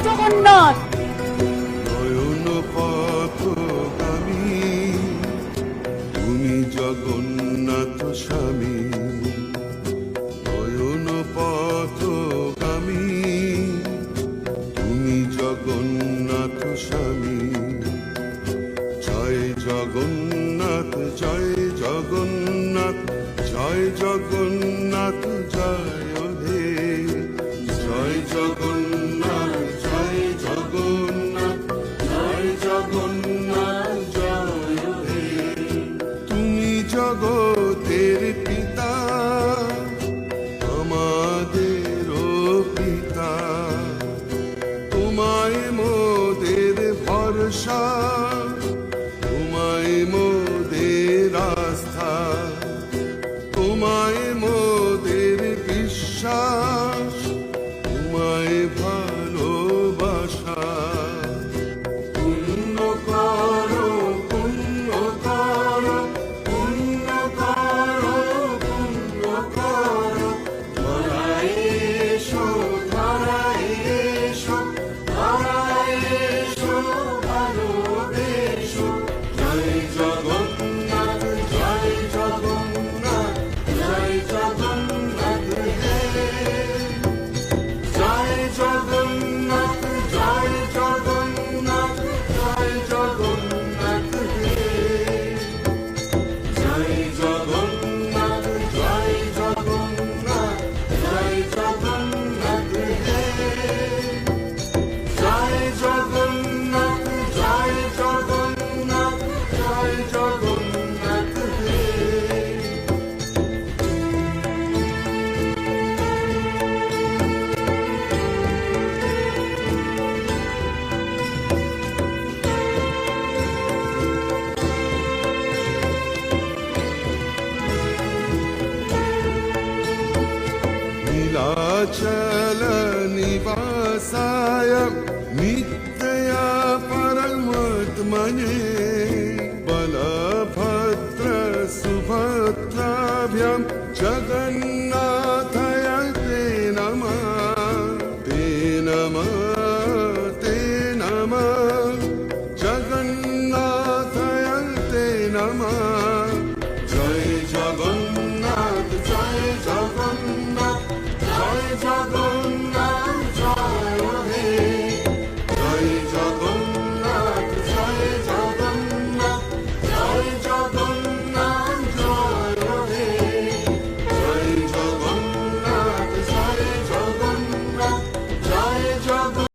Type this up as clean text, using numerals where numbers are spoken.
জগন্নাথ। নয়ন পথগামী তুমি জগন্নাথ স্বামী, নয়ন পথগামী তুমি জগন্নাথ স্বামী। জয় জগন্নাথ জয় জগন্নাথ জয় জগন্নাথ জয় হে, জয় জগন্নাথ জয় জগন্নাথ জয় জগন্নাথ জয় হে। তুমি জগতের পিতা আমাদেরও পিতা, তোমায় মোদের ভরসা, তোমায় মোদের আস্থা, তোমায় মোদের বিশ্বাস, তোমায় ভালোবাসা। পুণ্য করো পুণ্য করো পুণ্য করো পুণ্য করো, ধরায় এসো ধরায় এসো ধরায় এসো ভালোবেসো। জয় জগন্নাথ জয় জগন্নাথ জয় জগন্নাথ হে, জয় জগন্নাথ জয় জগন্নাথ জয় জগন্নাথ হে, জয় জগন্নাথ জয় জগন্নাথ জয় জগন্নাথ হে, জয় জগন্নাথ জয় জগন্নাথ জয় জগন্নাথ হে। नीलाचल निवासाय नित्या परमात्मने, बलभद्र सुभद्राभ्यां जगन्नाथाय ते नमः ते नमः।